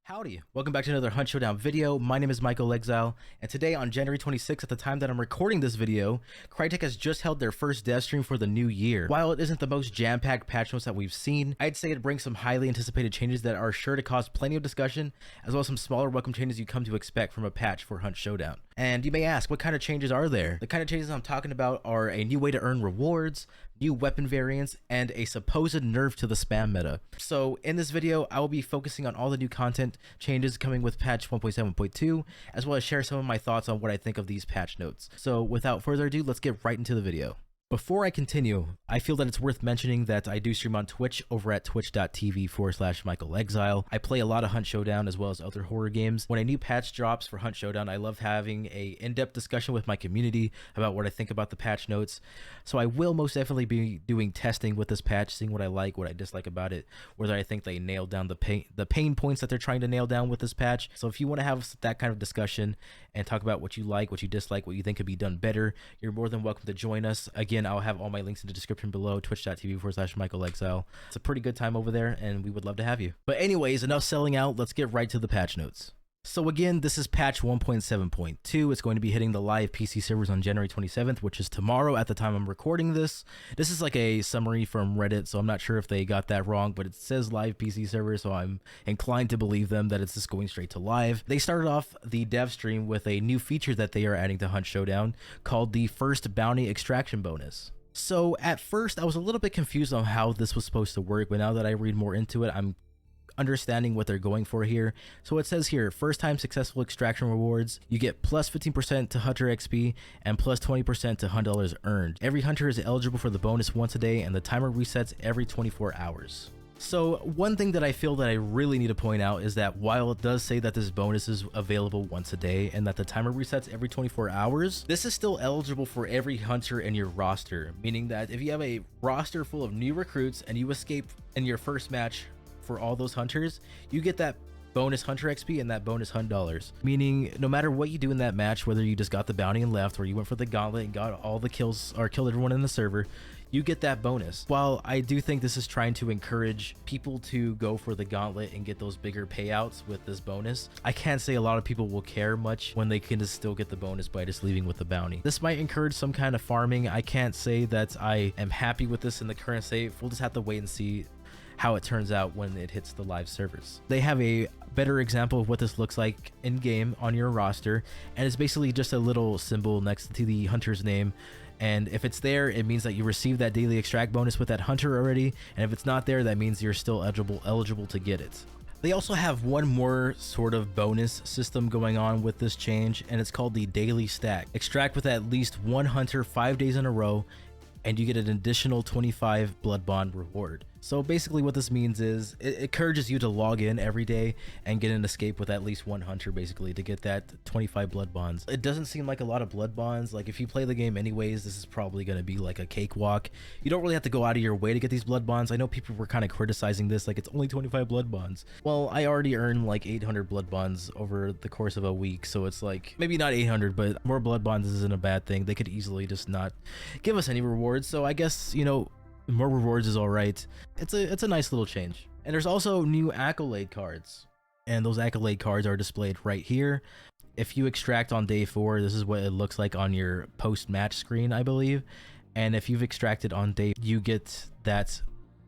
Howdy, welcome back to another Hunt Showdown video. My name is Michael Exile, and today on January 26th, at the time that I'm recording this video, Crytek has just held their first dev stream for the new year. While it isn't the most jam-packed patch notes that we've seen, I'd say it brings some highly anticipated changes that are sure to cause plenty of discussion, as well as some smaller welcome changes you come to expect from a patch for Hunt Showdown. And you may ask, what kind of changes are there? The kind of changes I'm talking about are a new way to earn rewards, new weapon variants, and a supposed nerf to the spam meta. So in this video, I will be focusing on all the new content changes coming with patch 1.7.2, as well as share some of my thoughts on what I think of these patch notes. So without further ado, let's get right into the video. Before I continue, I feel that it's worth mentioning that I do stream on Twitch over at twitch.tv/MichaelExile. I play a lot of Hunt Showdown as well as other horror games. When a new patch drops for Hunt Showdown, I love having a in-depth discussion with my community about what I think about the patch notes. So I will most definitely be doing testing with this patch, seeing what I like, what I dislike about it, whether I think they nailed down the pain points that they're trying to nail down with this patch. So if you want to have that kind of discussion and talk about what you like, what you dislike, what you think could be done better, you're more than welcome to join us. Again, I'll have all my links in the description below, twitch.tv/MichaelExile. It's a pretty good time over there, and we would love to have you. But anyways, enough selling out. Let's get right to the patch notes. So again, this is patch 1.7.2. It's going to be hitting the live PC servers on January 27th, which is tomorrow at the time I'm recording this. This is like a summary from Reddit, so I'm not sure if they got that wrong, but it says live PC servers, so I'm inclined to believe them that it's just going straight to live. They started off the dev stream with a new feature that they are adding to Hunt Showdown called the First Bounty Extraction Bonus. So at first, I was a little bit confused on how this was supposed to work, but now that I read more into it, I'm understanding what they're going for here. So it says here, first time successful extraction rewards, you get plus 15% to hunter XP and plus 20% to hunt dollars earned. Every hunter is eligible for the bonus once a day, and the timer resets every 24 hours. So one thing that I feel that I really need to point out is that while it does say that this bonus is available once a day and that the timer resets every 24 hours, this is still eligible for every hunter in your roster, meaning that if you have a roster full of new recruits and you escape in your first match for all those hunters, you get that bonus hunter XP and that bonus hunt dollars, meaning no matter what you do in that match, whether you just got the bounty and left or you went for the gauntlet and got all the kills or killed everyone in the server, you get that bonus. While I do think this is trying to encourage people to go for the gauntlet and get those bigger payouts with this bonus, I can't say a lot of people will care much when they can just still get the bonus by just leaving with the bounty. This might encourage some kind of farming. I can't say that I am happy with this in the current state. We'll just have to wait and see how it turns out when it hits the live servers. They have a better example of what this looks like in game on your roster, and it's basically just a little symbol next to the hunter's name, and if it's there, it means that you received that daily extract bonus with that hunter already, and if it's not there, that means you're still eligible to get it. They also have one more sort of bonus system going on with this change, and it's called the daily stack. Extract with at least one hunter 5 days in a row, and you get an additional 25 blood bond reward. So basically what this means is it encourages you to log in every day and get an escape with at least one hunter, basically, to get that 25 blood bonds. It doesn't seem like a lot of blood bonds. Like, if you play the game anyways, this is probably going to be like a cakewalk. You don't really have to go out of your way to get these blood bonds. I know people were kind of criticizing this, like it's only 25 blood bonds. Well, I already earned like 800 blood bonds over the course of a week, so it's like, maybe not 800, but more blood bonds isn't a bad thing. They could easily just not give us any rewards, so I guess, you know, more rewards is all right. It's a nice little change. And there's also new Accolade cards, and those Accolade cards are displayed right here. If you extract on day 4, this is what it looks like on your post-match screen, I believe. And if you've extracted on day, you get that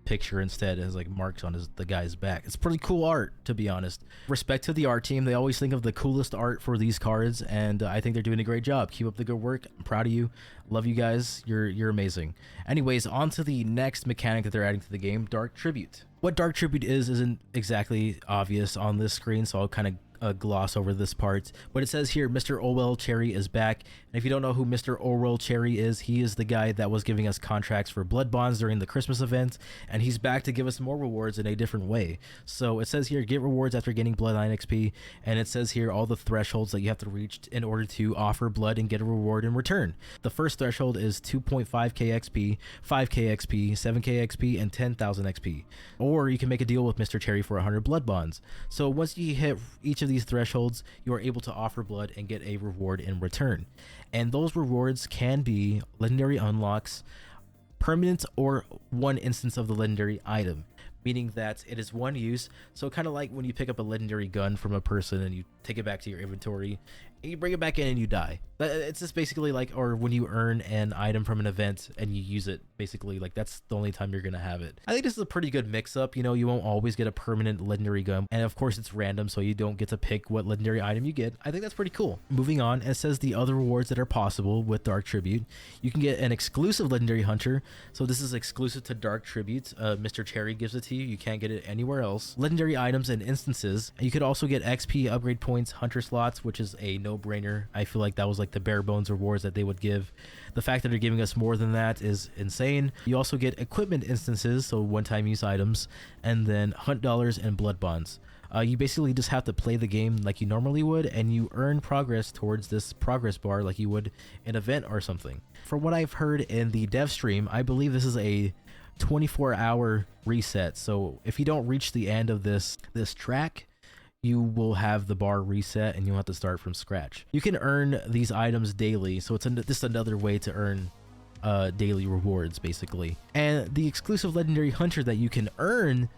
picture instead as like marks on the guy's back. It's pretty cool art, to be honest. Respect to the art team. They always think of the coolest art for these cards, and I think they're doing a great job. Keep up the good work. I'm proud of you. Love you guys. You're amazing. Anyways, on to the next mechanic that they're adding to the game, Dark Tribute. What Dark Tribute isn't exactly obvious on this screen, so I'll kind of gloss over this part, but it says here Mr. Orwell Cherry is back. And if you don't know who Mr. Orwell Cherry is, he is the guy that was giving us contracts for blood bonds during the Christmas event, and he's back to give us more rewards in a different way. So it says here, get rewards after gaining bloodline XP, and it says here all the thresholds that you have to reach in order to offer blood and get a reward in return. The first threshold is 2.5k XP, 5k XP, 7k XP, and 10,000 XP. Or you can make a deal with Mr. Cherry for 100 blood bonds. So once you hit each of these thresholds, you are able to offer blood and get a reward in return. And those rewards can be legendary unlocks, permanent, or one instance of the legendary item. meaning that it is one use. So kind of like when you pick up a legendary gun from a person and you take it back to your inventory and you bring it back in and you die. It's just basically like, or when you earn an item from an event and you use it, basically like that's the only time you're gonna have it. I think this is a pretty good mix up. You know, you won't always get a permanent legendary gun, and of course it's random, so you don't get to pick what legendary item you get. I think that's pretty cool. Moving on, it says the other rewards that are possible with Dark Tribute. You can get an exclusive legendary hunter, so this is exclusive to Dark Tribute. Mr. Cherry gives it to you. You can't get it anywhere else. Legendary items and instances. You could also get XP upgrade points, hunter slots, which is a no-brainer. I feel like that was like the bare bones rewards that they would give. The fact that they're giving us more than that is insane. You also get equipment instances, so one-time use items, and then hunt dollars and blood bonds. You basically just have to play the game like you normally would, and you earn progress towards this progress bar like you would an event or something. From what I've heard in the dev stream, I believe this is a 24-hour reset. So if you don't reach the end of this track, you will have the bar reset and you'll have to start from scratch. You can earn these items daily, so it's just another way to earn daily rewards basically. And the exclusive legendary hunter that you can earn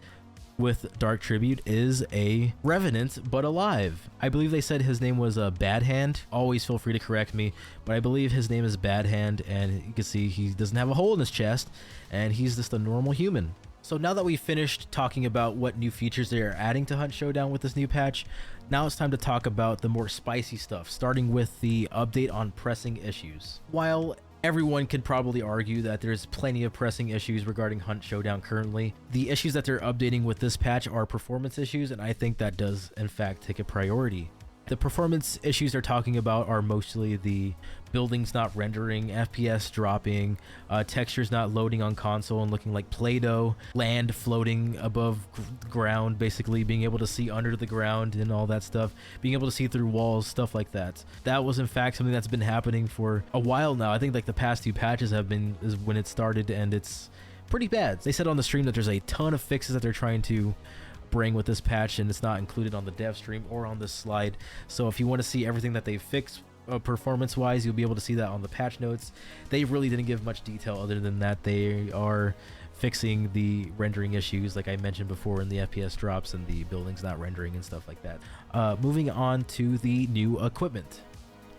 with Dark Tribute is a Revenant, but alive. I believe they said his name was Bad Hand. Always feel free to correct me, but I believe his name is Bad Hand, and you can see he doesn't have a hole in his chest, and he's just a normal human. So now that we've finished talking about what new features they are adding to Hunt Showdown with this new patch, now it's time to talk about the more spicy stuff, starting with the update on pressing issues. While everyone could probably argue that there's plenty of pressing issues regarding Hunt Showdown currently, the issues that they're updating with this patch are performance issues, and I think that does in fact take a priority. The performance issues they're talking about are mostly the buildings not rendering, FPS dropping, textures not loading on console and looking like Play-Doh, land floating above ground, basically being able to see under the ground and all that stuff, being able to see through walls, stuff like that. That was in fact something that's been happening for a while now. I think like the past two patches is when it started, and it's pretty bad. They said on the stream that there's a ton of fixes that they're trying to bring with this patch, and it's not included on the dev stream or on this slide. So if you want to see everything that they fixed performance wise, you'll be able to see that on the patch notes. They really didn't give much detail other than that they are fixing the rendering issues like I mentioned before, in the FPS drops and the buildings not rendering and stuff like that. Moving on to the new equipment.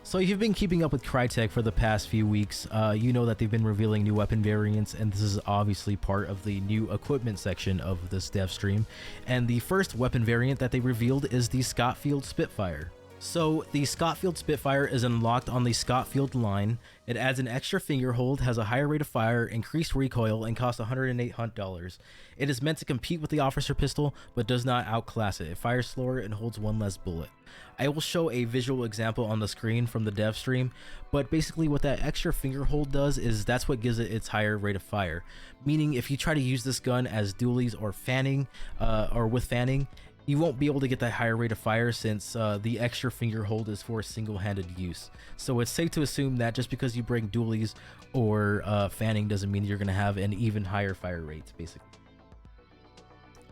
So if you've been keeping up with Crytek for the past few weeks, you know that they've been revealing new weapon variants, and this is obviously part of the new equipment section of this dev stream. And the first weapon variant that they revealed is the Scottfield Spitfire. So the Scottfield Spitfire is unlocked on the Scottfield line. It adds an extra finger hold, has a higher rate of fire, increased recoil, and costs 108 hunt dollars. It is meant to compete with the officer pistol, but does not outclass it. It fires slower and holds one less bullet. I will show a visual example on the screen from the dev stream, but basically what that extra finger hold does is that's what gives it its higher rate of fire. Meaning if you try to use this gun as dualies or fanning, or with fanning, you won't be able to get that higher rate of fire since the extra finger hold is for single-handed use. So it's safe to assume that just because you bring dualies or fanning doesn't mean you're going to have an even higher fire rate, basically.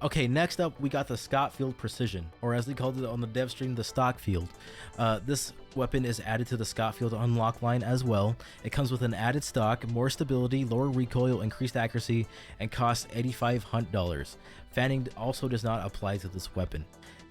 Okay, next up we got the Scottfield Precision, or as they called it on the dev stream, the Stockfield. This weapon is added to the Scottfield unlock line as well. It comes with an added stock, more stability, lower recoil, increased accuracy, and costs 85 hunt dollars. Fanning also does not apply to this weapon.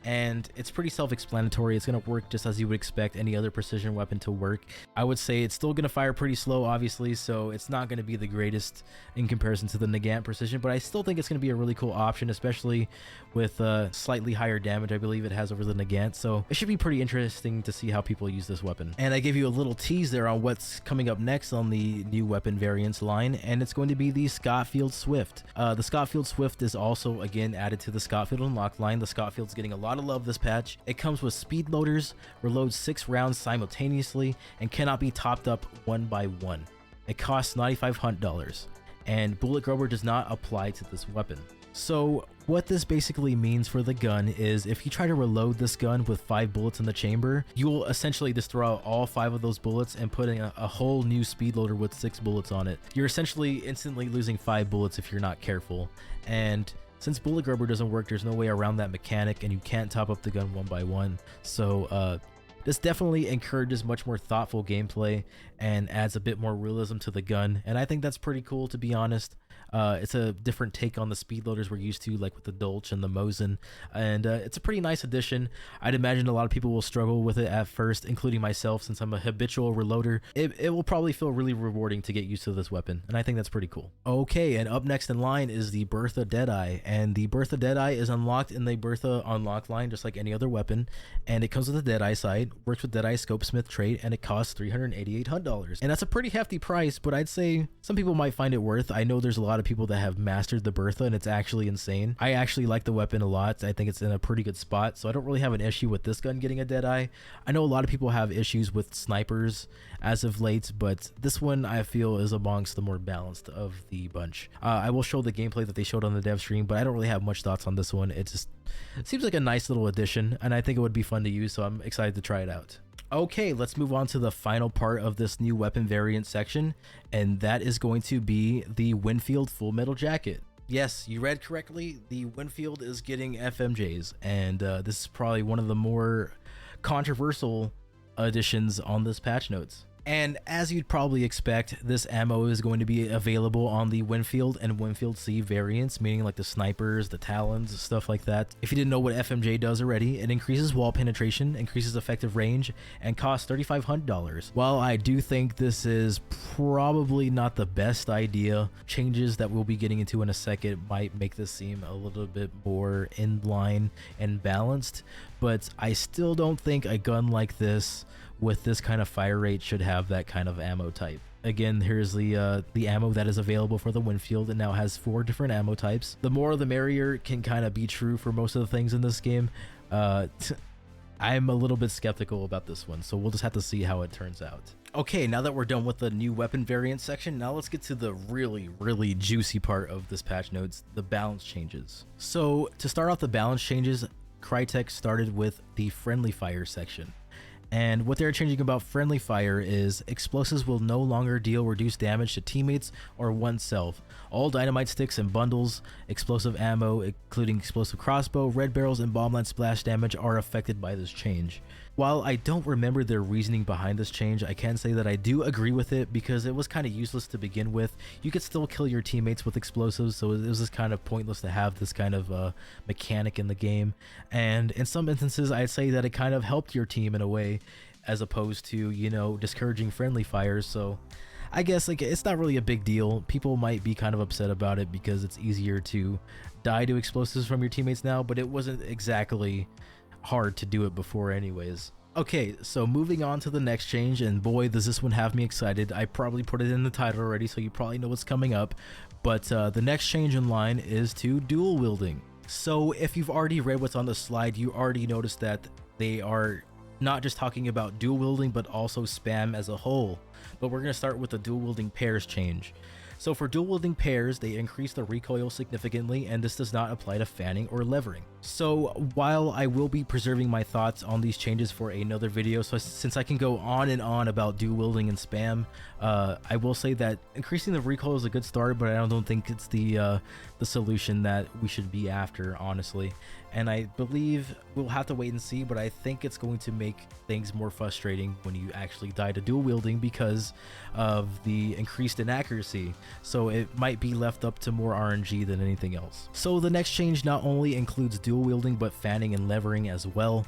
And it's pretty self-explanatory. It's going to work just as you would expect any other precision weapon to work. I would say it's still going to fire pretty slow, obviously, so it's not going to be the greatest in comparison to the Nagant Precision, but I still think it's going to be a really cool option, especially with slightly higher damage I believe it has over the Nagant, so it should be pretty interesting to see how people use this weapon. And I gave you a little tease there on what's coming up next on the new weapon variants line, and it's going to be the Scottfield Swift. The Scottfield Swift is also, again, added to the Scottfield unlock line. The Scottfield's getting a lot of love this patch. It comes with speed loaders, reloads 6 rounds simultaneously, and cannot be topped up one by one. It costs 95 hunt dollars, and bullet grubber does not apply to this weapon. So what this basically means for the gun is if you try to reload this gun with 5 bullets in the chamber, you will essentially just throw out all 5 of those bullets and put in a whole new speed loader with 6 bullets on it. You're essentially instantly losing 5 bullets if you're not careful, and since bullet grubber doesn't work, there's no way around that mechanic, and you can't top up the gun one by one. So This definitely encourages much more thoughtful gameplay and adds a bit more realism to the gun, and I think that's pretty cool, to be honest. It's a different take on the speed loaders we're used to, like with the Dolch and the Mosin, and it's a pretty nice addition. I'd imagine a lot of people will struggle with it at first, including myself, since I'm a habitual reloader. It will probably feel really rewarding to get used to this weapon, and I think that's pretty cool. Okay, and up next in line is the Bertha Deadeye, and the Bertha Deadeye is unlocked in the Bertha unlock line just like any other weapon, and it comes with a Deadeye sight, works with Deadeye Scopesmith trait, and it costs $388 HUD, and that's a pretty hefty price, but I'd say some people might find it worth. I know there's a lot of people that have mastered the Bertha, and it's actually insane. I actually like the weapon a lot. I think it's in a pretty good spot, so I don't really have an issue with this gun getting a Deadeye. I know a lot of people have issues with snipers as of late, but this one I feel is amongst the more balanced of the bunch. I will show the gameplay that they showed on the dev stream, but I don't really have much thoughts on this one. It seems like a nice little addition, and I think it would be fun to use, so I'm excited to try it out. Okay, let's move on to the final part of this new weapon variant section, and that is going to be the Winfield Full Metal Jacket. Yes, you read correctly, the Winfield is getting FMJs, and this is probably one of the more controversial additions on this patch notes. And as you'd probably expect, this ammo is going to be available on the Winfield and Winfield C variants, meaning like the snipers, the talons, stuff like that. If you didn't know what FMJ does already, it increases wall penetration, increases effective range, and costs $3,500. While I do think this is probably not the best idea, changes that we'll be getting into in a second might make this seem a little bit more in line and balanced, but I still don't think a gun like this with this kind of fire rate should have that kind of ammo type. Again, here's the ammo that is available for the Winfield. It now has 4 different ammo types. The more the merrier can kind of be true for most of the things in this game. I'm a little bit skeptical about this one, so we'll just have to see how it turns out. Okay, now that we're done with the new weapon variant section, now let's get to the really juicy part of this patch notes, the balance changes. So to start off the balance changes, Crytek started with the friendly fire section. And what they're changing about friendly fire is explosives will no longer deal reduced damage to teammates or oneself. All dynamite sticks and bundles, explosive ammo, including explosive crossbow, red barrels, and bombline splash damage are affected by this change. While I don't remember their reasoning behind this change, I can say that I do agree with it because it was kind of useless to begin with. You could still kill your teammates with explosives, so it was just kind of pointless to have this kind of mechanic in the game. And in some instances, I'd say that it kind of helped your team in a way, as opposed to, you know, discouraging friendly fires. So I guess like it's not really a big deal. People might be kind of upset about it because it's easier to die to explosives from your teammates now, but it wasn't exactly hard to do it before anyways. Okay, so moving on to the next change, and boy does this one have me excited. I probably put it in the title already, so you probably know what's coming up, but the next change in line is to dual wielding. So if you've already read what's on the slide, you already noticed that they are not just talking about dual wielding but also spam as a whole. But we're going to start with the dual wielding pairs change. So for dual wielding pairs, they increase the recoil significantly, and this does not apply to fanning or levering. So while I will be preserving my thoughts on these changes for another video, so since I can go on and on about dual wielding and spam, I will say that increasing the recoil is a good start, but I don't think it's the solution that we should be after, honestly. And I believe we'll have to wait and see, but I think it's going to make things more frustrating when you actually die to dual wielding because of the increased inaccuracy. So it might be left up to more RNG than anything else. So the next change not only includes dual wielding but fanning and levering as well.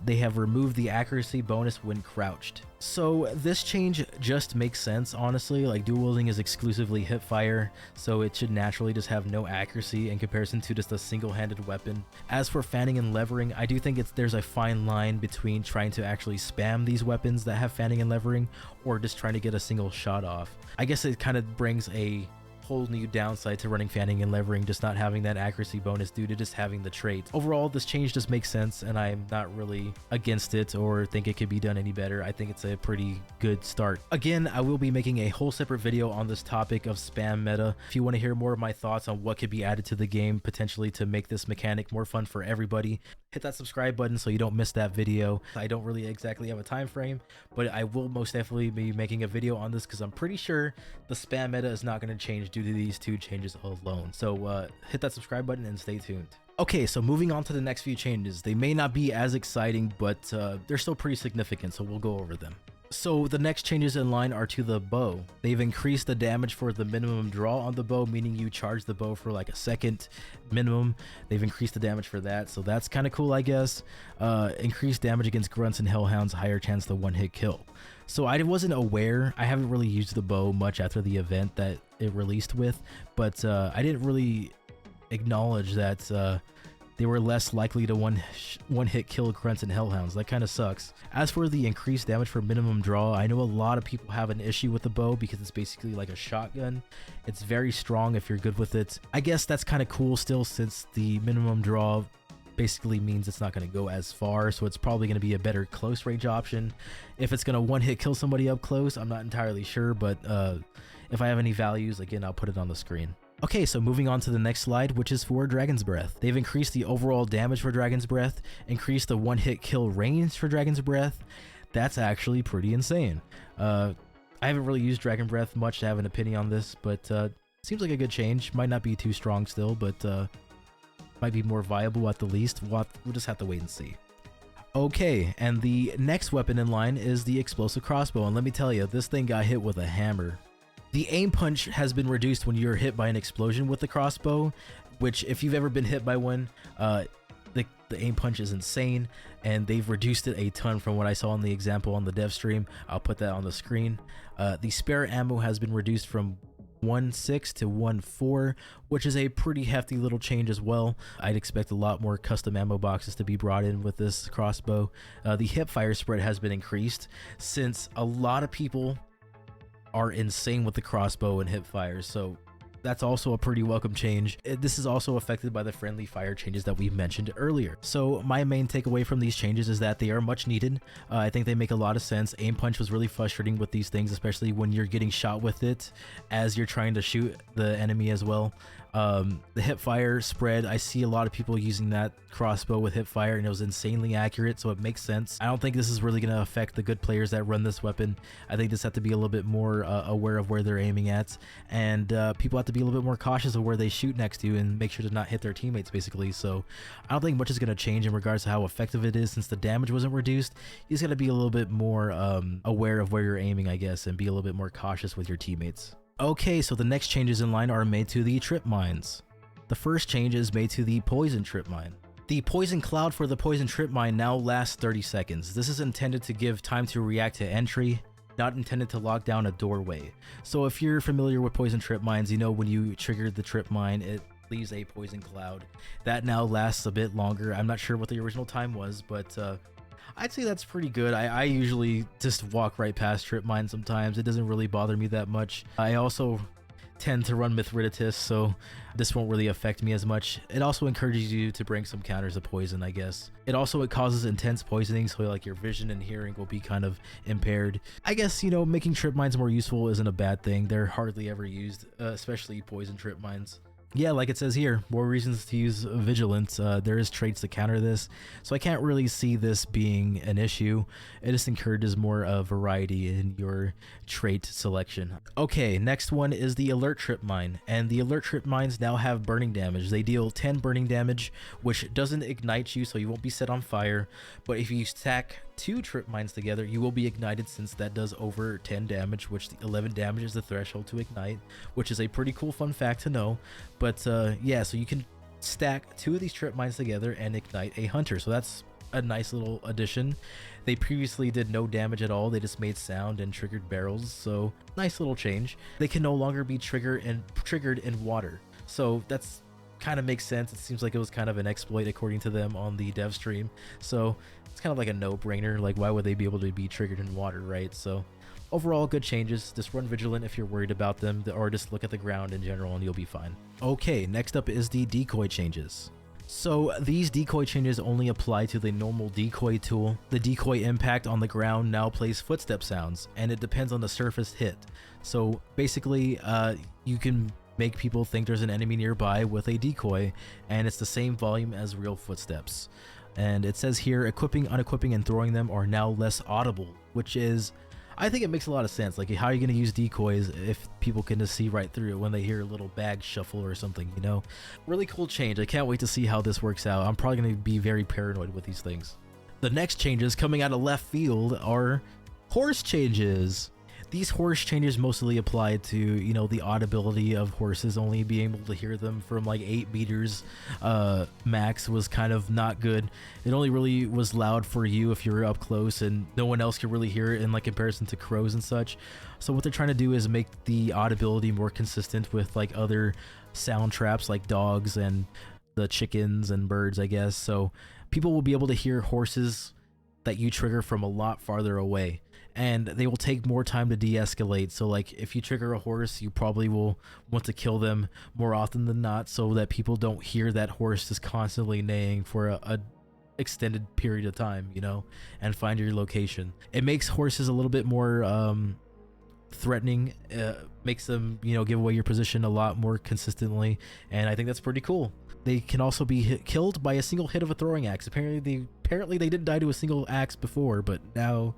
They have removed the accuracy bonus when crouched. So this change just makes sense, honestly. Like, dual wielding is exclusively hip fire, so it should naturally just have no accuracy in comparison to just a single-handed weapon. As for fanning and levering, I do think there's a fine line between trying to actually spam these weapons that have fanning and levering or just trying to get a single shot off. I guess it kind of brings a whole new downside to running fanning and levering, just not having that accuracy bonus due to just having the trait. Overall, this change just makes sense, and I'm not really against it or think it could be done any better. I think it's a pretty good start. Again, I will be making a whole separate video on this topic of spam meta. If you want to hear more of my thoughts on what could be added to the game potentially to make this mechanic more fun for everybody, hit that subscribe button so you don't miss that video. I don't really exactly have a time frame, but I will most definitely be making a video on this because I'm pretty sure the spam meta is not going to change due to these two changes alone. So hit that subscribe button and stay tuned. Okay, so moving on to the next few changes. They may not be as exciting, but they're still pretty significant, so we'll go over them. So the next changes in line are to the bow. They've increased the damage for the minimum draw on the bow, meaning you charge the bow for like a second minimum. They've increased the damage for that, so that's kind of cool, I guess. Increased damage against grunts and hellhounds, higher chance to one-hit kill. So I wasn't aware. I haven't really used the bow much after the event that it released with, but I didn't really acknowledge that they were less likely to one-hit kill grunts and hellhounds. That kind of sucks. As for the increased damage for minimum draw, I know a lot of people have an issue with the bow because it's basically like a shotgun. It's very strong if you're good with it. I guess that's kind of cool still, since the minimum draw basically means it's not going to go as far, so it's probably going to be a better close range option. If it's going to one-hit kill somebody up close, I'm not entirely sure, but if I have any values, again, I'll put it on the screen. Okay, so moving on to the next slide, which is for Dragon's Breath. They've increased the overall damage for Dragon's Breath, increased the one-hit kill range for Dragon's Breath. That's actually pretty insane. I haven't really used Dragon Breath much to have an opinion on this, but seems like a good change. Might not be too strong still, but might be more viable at the least. We'll just have to wait and see. Okay, and the next weapon in line is the Explosive Crossbow, and let me tell you, this thing got hit with a hammer. The aim punch has been reduced when you're hit by an explosion with the crossbow, which if you've ever been hit by one, the aim punch is insane, and they've reduced it a ton from what I saw in the example on the dev stream. I'll put that on the screen. The spare ammo has been reduced from 1.6 to 1.4, which is a pretty hefty little change as well. I'd expect a lot more custom ammo boxes to be brought in with this crossbow. The hipfire spread has been increased, since a lot of people are insane with the crossbow and hipfire, so that's also a pretty welcome change. This is also affected by the friendly fire changes that we mentioned earlier. So my main takeaway from these changes is that they are much needed. I think they make a lot of sense. Aim punch was really frustrating with these things, especially when you're getting shot with it as you're trying to shoot the enemy as well. The hipfire spread, I see a lot of people using that crossbow with hipfire, and it was insanely accurate, so it makes sense. I don't think this is really going to affect the good players that run this weapon. I think this have to be a little bit more aware of where they're aiming at, and people have to be a little bit more cautious of where they shoot next to and make sure to not hit their teammates, basically. So I don't think much is going to change in regards to how effective it is, since the damage wasn't reduced. You just got to be a little bit more aware of where you're aiming, I guess, and be a little bit more cautious with your teammates. Okay, so the next changes in line are made to the trip mines. The first change is made to the poison trip mine. The poison cloud for the poison trip mine now lasts 30 seconds. This is intended to give time to react to entry, not intended to lock down a doorway. So if you're familiar with poison trip mines, you know when you trigger the trip mine, it leaves a poison cloud. That now lasts a bit longer. I'm not sure what the original time was, but I'd say that's pretty good. I usually just walk right past trip mine sometimes. It doesn't really bother me that much. I also tend to run Mithridatus, so this won't really affect me as much. It also encourages you to bring some counters of poison, I guess. It causes intense poisoning, so like your vision and hearing will be kind of impaired. I guess, you know, making trip mines more useful isn't a bad thing. They're hardly ever used, especially poison trip mines. Yeah, like it says here, more reasons to use Vigilance. There is traits to counter this, so I can't really see this being an issue. It just encourages more variety in your trait selection. Okay, next one is the Alert Trip Mine, and the Alert Trip Mines now have burning damage. They deal 10 burning damage, which doesn't ignite you, so you won't be set on fire, but if you stack 2 trip mines together, you will be ignited, since that does over 10 damage, which the 11 damage is the threshold to ignite, which is a pretty cool fun fact to know. But yeah, so you can stack 2 of these trip mines together and ignite a hunter, so that's a nice little addition. They previously did no damage at all, they just made sound and triggered barrels, so nice little change. They can no longer be triggered in water, so that's kind of makes sense. It seems like it was kind of an exploit according to them on the dev stream, so it's kind of like a no-brainer. Like, why would they be able to be triggered in water, right? So overall, good changes. Just run vigilant if you're worried about them, or just look at the ground in general and you'll be fine. Okay, next up is the decoy changes. So these decoy changes only apply to the normal decoy tool. The decoy impact on the ground now plays footstep sounds, and it depends on the surface hit. So basically, you can make people think there's an enemy nearby with a decoy, and it's the same volume as real footsteps. And it says here, equipping, unequipping, and throwing them are now less audible, which is I think it makes a lot of sense. Like, how are you going to use decoys if people can just see right through it when they hear a little bag shuffle or something, you know? Really cool change. I can't wait to see how this works out. I'm probably going to be very paranoid with these things. The next changes coming out of left field are horse changes. These horse changes mostly apply to, you know, the audibility of horses. Only being able to hear them from like 8 meters max was kind of not good. It only really was loud for you if you're up close, and no one else could really hear it in like comparison to crows and such. So what they're trying to do is make the audibility more consistent with like other sound traps like dogs and the chickens and birds, I guess. So people will be able to hear horses that you trigger from a lot farther away, and they will take more time to de-escalate. So like if you trigger a horse, you probably will want to kill them more often than not, so that people don't hear that horse just constantly neighing for a extended period of time, you know, and find your location. It makes horses a little bit more threatening, makes them, you know, give away your position a lot more consistently, and I think that's pretty cool. They can also be killed by a single hit of a throwing axe. Apparently they didn't die to a single axe before, but now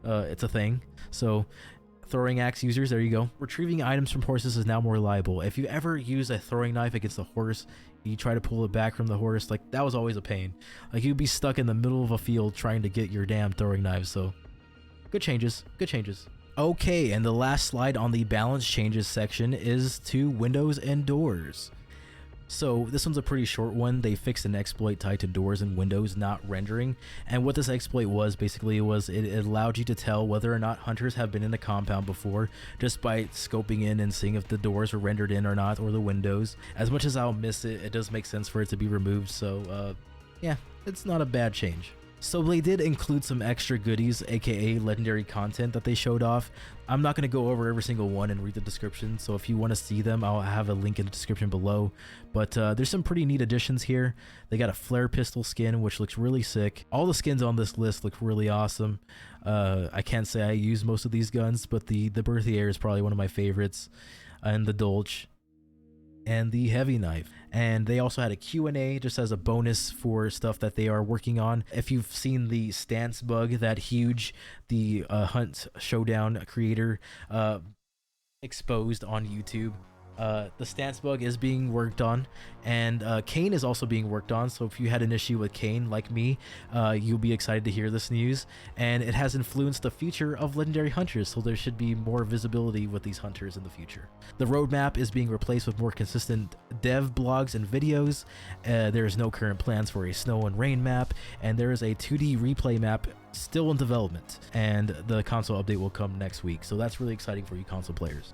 it's a thing. So throwing axe users, there you go. Retrieving items from horses is now more reliable. If you ever use a throwing knife against a horse, you try to pull it back from the horse, like that was always a pain. Like you'd be stuck in the middle of a field trying to get your damn throwing knives. So good changes, good changes. Okay, and the last slide on the balance changes section is to windows and doors. So this one's a pretty short one. They fixed an exploit tied to doors and windows not rendering, and what this exploit was basically was it allowed you to tell whether or not hunters have been in a compound before just by scoping in and seeing if the doors are rendered in or not, or the windows. As much as I'll miss it, it does make sense for it to be removed, so yeah, it's not a bad change. So they did include some extra goodies, aka legendary content, that they showed off. I'm not going to go over every single one and read the description, so if you want to see them, I'll have a link in the description below. But there's some pretty neat additions here. They got a flare pistol skin, which looks really sick. All the skins on this list look really awesome. I can't say I use most of these guns, but the Bertha Deadeye is probably one of my favorites, and the Dolch, and the heavy knife. And they also had a Q&A just as a bonus for stuff that they are working on. If you've seen the stance bug that Huge, the Hunt Showdown creator, exposed on YouTube, the stance bug is being worked on, and Kane is also being worked on. So if you had an issue with Kane like me, you'll be excited to hear this news. And it has influenced the future of legendary hunters, so there should be more visibility with these hunters in the future. The roadmap is being replaced with more consistent dev blogs and videos. There is no current plans for a snow and rain map, and there is a 2D replay map still in development, and the console update will come next week. So that's really exciting for you console players.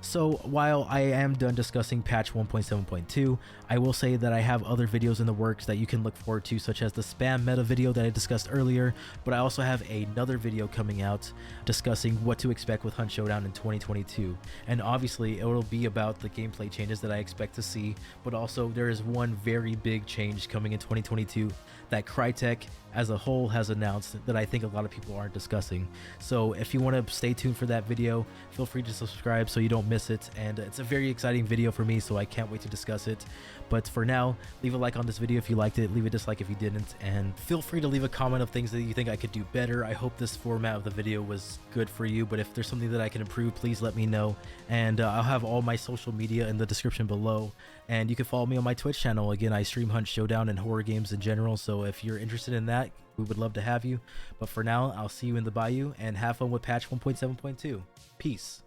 So while I am done discussing patch 1.7.2, I will say that I have other videos in the works that you can look forward to, such as the spam meta video that I discussed earlier, but I also have another video coming out discussing what to expect with Hunt Showdown in 2022. And obviously it will be about the gameplay changes that I expect to see, but also there is one very big change coming in 2022 that Crytek as a whole has announced that I think a lot of people aren't discussing. So if you want to stay tuned for that video, feel free to subscribe so you don't miss it. And it's a very exciting video for me, so I can't wait to discuss it. But for now, leave a like on this video if you liked it, leave a dislike if you didn't, and feel free to leave a comment of things that you think I could do better. I hope this format of the video was good for you, but if there's something that I can improve, please let me know. And I'll have all my social media in the description below, and you can follow me on my Twitch channel. Again, I stream Hunt Showdown and horror games in general, so if you're interested in that, we would love to have you. But for now, I'll see you in the bayou, and have fun with patch 1.7.2. Peace.